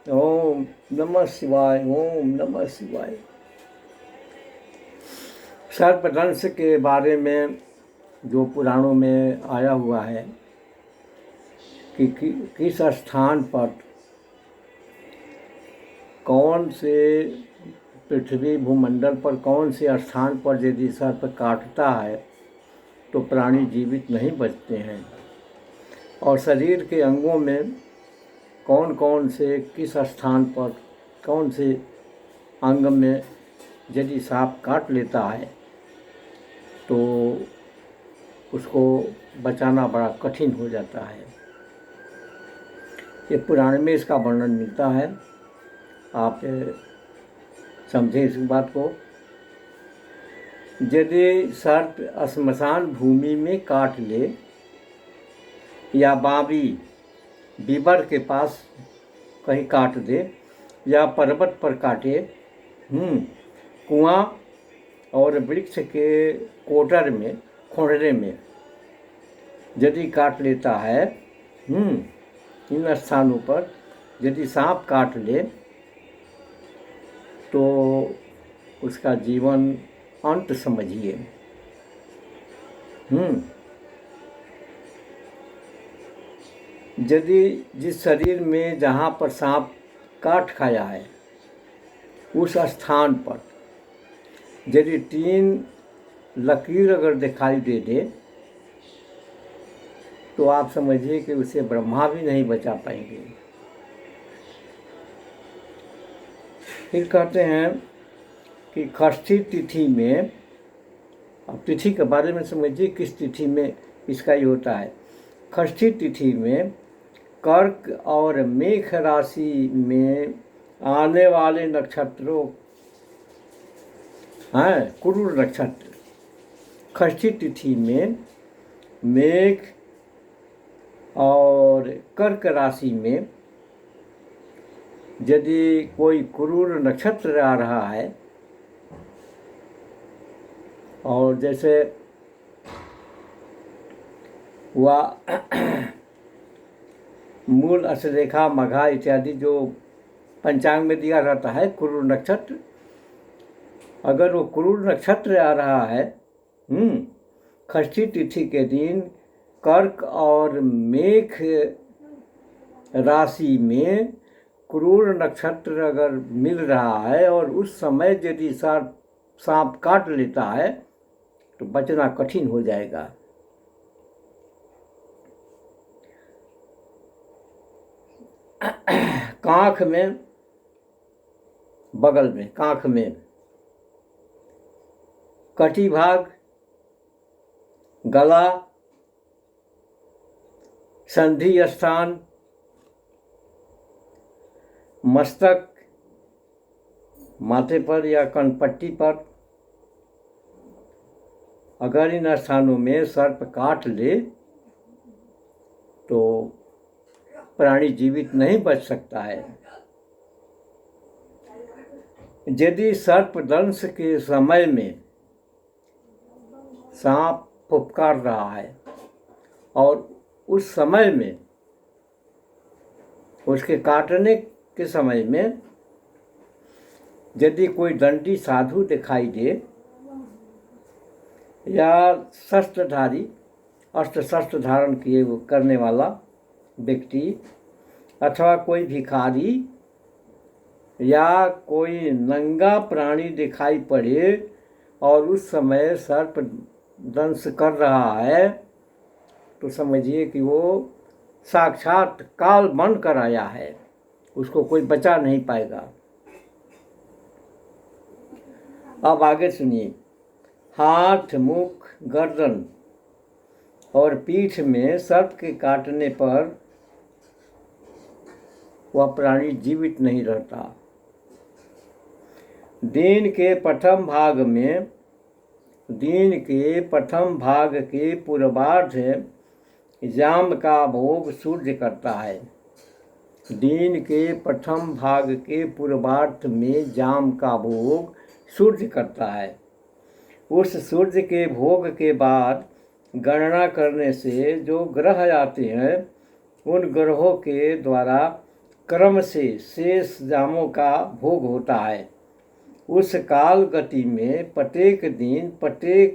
ओम नमः शिवाय, ओम नमः शिवाय। सर्पदंश के बारे में जो पुराणों में आया हुआ है कि किस स्थान पर कौन से पृथ्वी भूमंडल पर कौन से स्थान पर यदि सर्प काटता है तो प्राणी जीवित नहीं बचते हैं, और शरीर के अंगों में कौन कौन से किस स्थान पर कौन से अंग में यदि सांप काट लेता है तो उसको बचाना बड़ा कठिन हो जाता है। ये पुराण में इसका वर्णन मिलता है। आप समझें इस बात को। यदि सर्प श्मशान भूमि में काट ले या बावी बीबर के पास कहीं काट दे या पर्वत पर काटे, कुआं और वृक्ष के कोटर में खोड़रे में यदि काट लेता है, इन स्थानों पर यदि सांप काट ले तो उसका जीवन अंत समझिए। यदि जिस शरीर में जहाँ पर सांप काट खाया है उस स्थान पर यदि 3 लकीर अगर दिखाई दे दे तो आप समझिए कि उसे ब्रह्मा भी नहीं बचा पाएंगे। फिर कहते हैं कि षष्ठी तिथि में, अब तिथि के बारे में समझिए किस तिथि में इसका ही होता है। षष्ठी तिथि में कर्क और मेष राशि में आने वाले नक्षत्रों हैं, क्रूर नक्षत्र। षष्ठी तिथि में मेष और कर्क राशि में यदि कोई क्रूर नक्षत्र आ रहा है, और जैसे वह मूल अश्लेखा मघा इत्यादि जो पंचांग में दिया रहता है क्रूर नक्षत्र, अगर वो क्रूर नक्षत्र आ रहा है षष्ठी तिथि के दिन कर्क और मेष राशि में क्रूर नक्षत्र अगर मिल रहा है और उस समय यदि सांप काट लेता है तो बचना कठिन हो जाएगा। कांख में, बगल में कांख में, कटी भाग, गला, संधि स्थान, मस्तक, माथे पर या कनपट्टी पर, अगर इन स्थानों में सर्प काट ले तो प्राणी जीवित नहीं बच सकता है। यदि सर्पदंश के समय में सांप फुफकार रहा है और उस समय में उसके काटने के समय में यदि कोई दंडी साधु दिखाई दे या शस्त्रधारी, अस्त्र शस्त्र धारण किए करने वाला व्यक्ति, अथवा कोई भिखारी या कोई नंगा प्राणी दिखाई पड़े और उस समय सर्प दंश कर रहा है तो समझिए कि वो साक्षात काल बन कर आया है, उसको कोई बचा नहीं पाएगा। अब आगे सुनिए। हाथ, मुख, गर्दन और पीठ में सर्प के काटने पर वह प्राणी जीवित नहीं रहता। दिन के प्रथम भाग के पूर्वार्ध जाम का भोग सूर्य करता है। दिन के प्रथम भाग के पूर्वार्ध में जाम का भोग सूर्य करता है। उस सूर्य के भोग के बाद गणना करने से जो ग्रह आते हैं उन ग्रहों के द्वारा क्रम से शेष जामों का भोग होता है। उस काल गति में प्रत्येक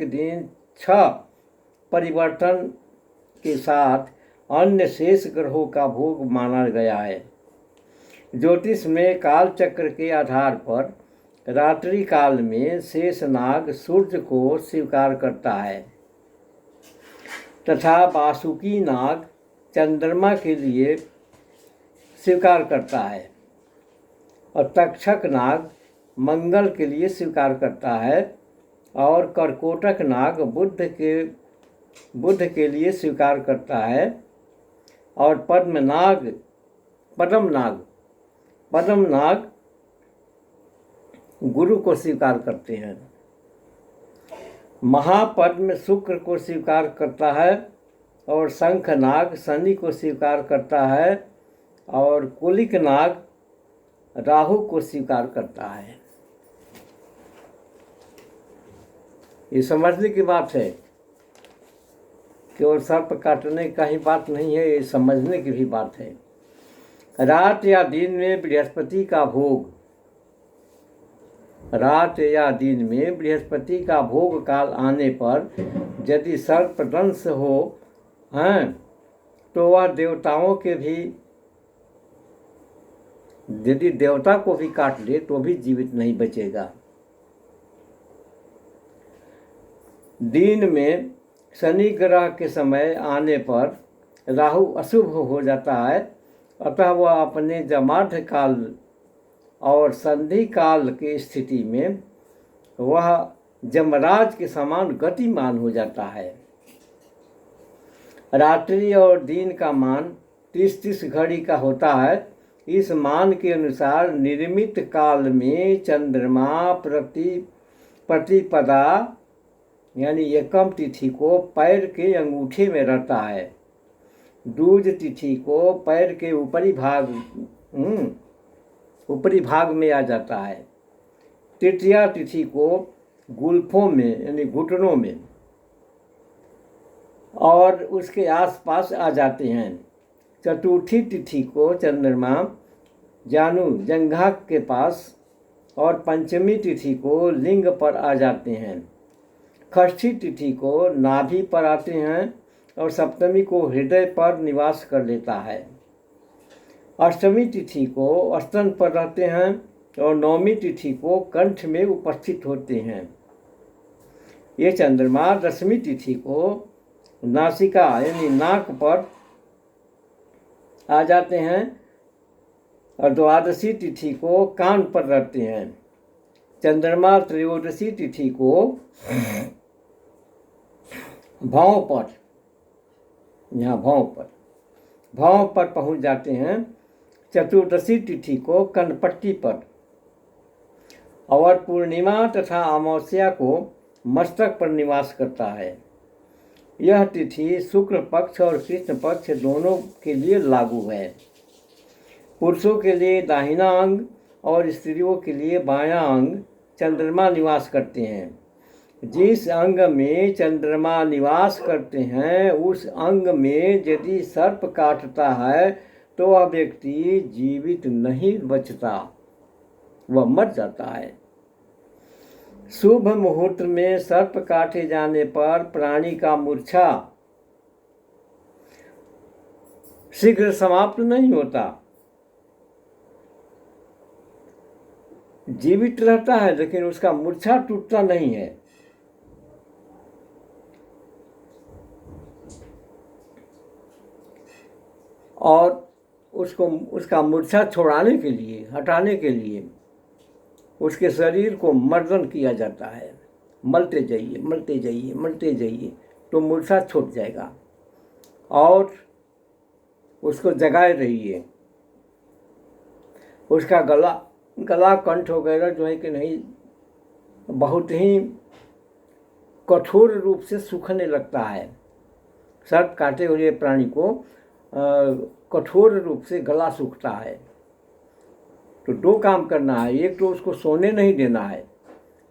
दिन 6 परिवर्तन के साथ अन्य शेष ग्रहों का भोग माना गया है। ज्योतिष में काल चक्र के आधार पर रात्रि काल में शेषनाग सूर्य को स्वीकार करता है तथा वासुकी नाग चंद्रमा के लिए स्वीकार करता है और तक्षक नाग मंगल के लिए स्वीकार करता है और कर्कोटक नाग बुध के लिए स्वीकार करता है और पद्म नाग गुरु को स्वीकार करते हैं। महापद्म शुक्र को स्वीकार करता है और शंख नाग शनि को स्वीकार करता है और कुलिक नाग राहु को स्वीकार करता है। ये समझने की बात है, केवल सर्प काटने का ही बात नहीं है, ये समझने की भी बात है। रात या दिन में बृहस्पति का भोग काल आने पर यदि सर्पदंश हो हैं तो वह यदि देवता को भी काट ले तो भी जीवित नहीं बचेगा। दिन में शनि ग्रह के समय आने पर राहु अशुभ हो जाता है, अतः वह अपने जमार्ध काल और संधि काल की स्थिति में वह जमराज के समान गतिमान हो जाता है। रात्रि और दिन का मान 30 घड़ी का होता है। इस मान के अनुसार निर्मित काल में चंद्रमा प्रतिपदा यानी एकम तिथि को पैर के अंगूठे में रहता है। दूज तिथि को पैर के ऊपरी भाग में आ जाता है। तृतीया तिथि को गुल्फों में यानी घुटनों में और उसके आसपास आ जाते हैं। चतुर्थी तिथि को चंद्रमा जंघा के पास और पंचमी तिथि को लिंग पर आ जाते हैं। षष्ठी तिथि को नाभि पर आते हैं और सप्तमी को हृदय पर निवास कर लेता है। अष्टमी तिथि को स्तन पर रहते हैं और नवमी तिथि को कंठ में उपस्थित होते हैं। ये चंद्रमा दसवीं तिथि को नासिका यानी नाक पर आ जाते हैं और द्वादशी तिथि को कान पर रहते हैं। चंद्रमा त्रयोदशी तिथि को भौं पर पहुंच जाते हैं। चतुर्दशी तिथि को कनपट्टी पर और पूर्णिमा तथा अमावस्या को मस्तक पर निवास करता है। यह तिथि शुक्ल पक्ष और कृष्ण पक्ष दोनों के लिए लागू है। पुरुषों के लिए दाहिना अंग और स्त्रियों के लिए बायां अंग चंद्रमा निवास करते हैं। जिस अंग में चंद्रमा निवास करते हैं उस अंग में यदि सर्प काटता है तो वह व्यक्ति जीवित नहीं बचता, वह मर जाता है। शुभ मुहूर्त में सर्प काटे जाने पर प्राणी का मूर्छा शीघ्र समाप्त नहीं होता, जीवित रहता है लेकिन उसका मूर्छा टूटता नहीं है। और उसका मूर्छा छुड़ाने के लिए, हटाने के लिए उसके शरीर को मर्दन किया जाता है। मलते जाइए तो मूर्छा छूट जाएगा और उसको जगाए रहिए। उसका गला कंठ वगैरह जो है कि नहीं बहुत ही कठोर रूप से सूखने लगता है। सर्प काटे हुए प्राणी को कठोर रूप से गला सूखता है। तो 2 काम करना है, एक तो उसको सोने नहीं देना है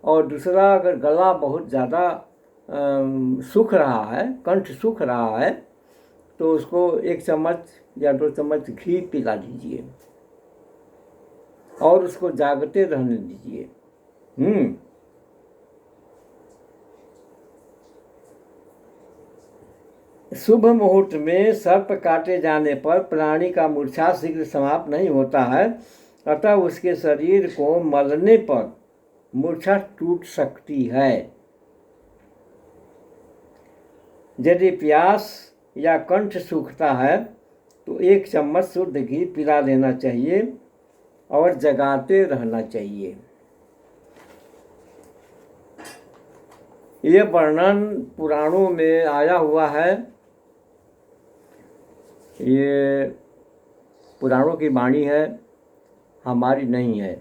और दूसरा अगर गला बहुत ज़्यादा सूख रहा है, कंठ सूख रहा है तो उसको 1 चम्मच या 2 चम्मच घी पिला दीजिए और उसको जागते रहने दीजिए। शुभ मुहूर्त में सर्प काटे जाने पर प्राणी का मूर्छा शीघ्र समाप्त नहीं होता है, अतः उसके शरीर को मलने पर मूर्छा टूट सकती है। यदि प्यास या कंठ सूखता है तो 1 चम्मच शुद्ध घी पिला देना चाहिए और जगाते रहना चाहिए। ये वर्णन पुराणों में आया हुआ है, ये पुराणों की वाणी है, हमारी नहीं है।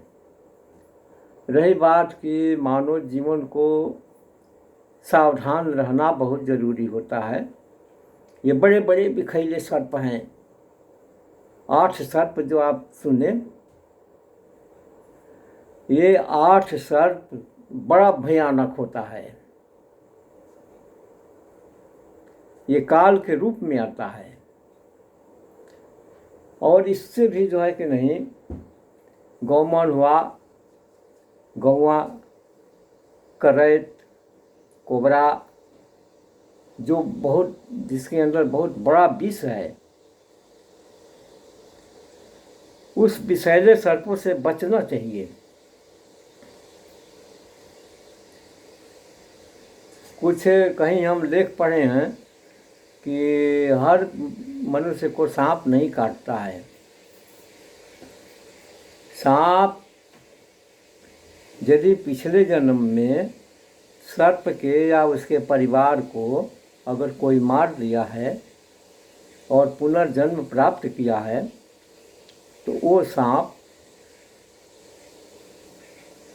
रही बात कि मानव जीवन को सावधान रहना बहुत ज़रूरी होता है। ये बड़े बड़े बिखैले सर्प हैं, 8 सर्प जो आप सुने, ये 8 सर्प बड़ा भयानक होता है। ये काल के रूप में आता है और इससे भी जो है कि नहीं, गौमान हुआ, गौवा, करैत, कोबरा, जो बहुत जिसके अंदर बहुत बड़ा विष है, उस विषैले सर्पों से बचना चाहिए। कुछ कहीं हम लेख पढ़े हैं कि हर मनुष्य को सांप नहीं काटता है। सांप यदि पिछले जन्म में सर्प के या उसके परिवार को अगर कोई मार दिया है और पुनर्जन्म प्राप्त किया है, तो वो सांप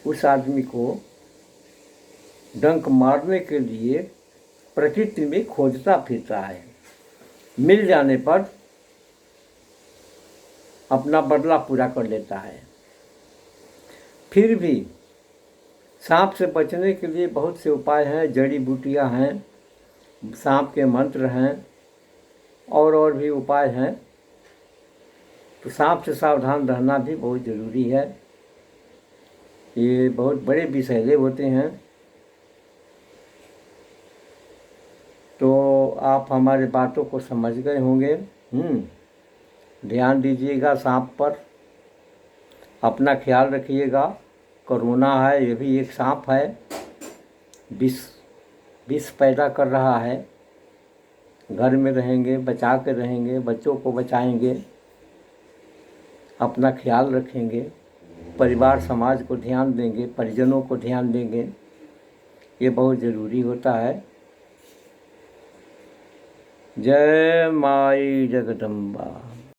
उस आदमी को डंक मारने के लिए प्रकृति में खोजता फिरता है। मिल जाने पर अपना बदला पूरा कर लेता है। फिर भी सांप से बचने के लिए बहुत से उपाय हैं, जड़ी बूटियां हैं, सांप के मंत्र हैं और भी उपाय हैं। तो सांप से सावधान रहना भी बहुत ज़रूरी है। ये बहुत बड़े विषैले होते हैं। तो आप हमारे बातों को समझ गए होंगे। ध्यान दीजिएगा सांप पर, अपना ख्याल रखिएगा। कोरोना है, ये भी एक सांप है, विष पैदा कर रहा है। घर में रहेंगे, बचा के रहेंगे, बच्चों को बचाएंगे, अपना ख्याल रखेंगे, परिवार समाज को ध्यान देंगे, परिजनों को ध्यान देंगे, ये बहुत ज़रूरी होता है। जय माई जगदम्बा।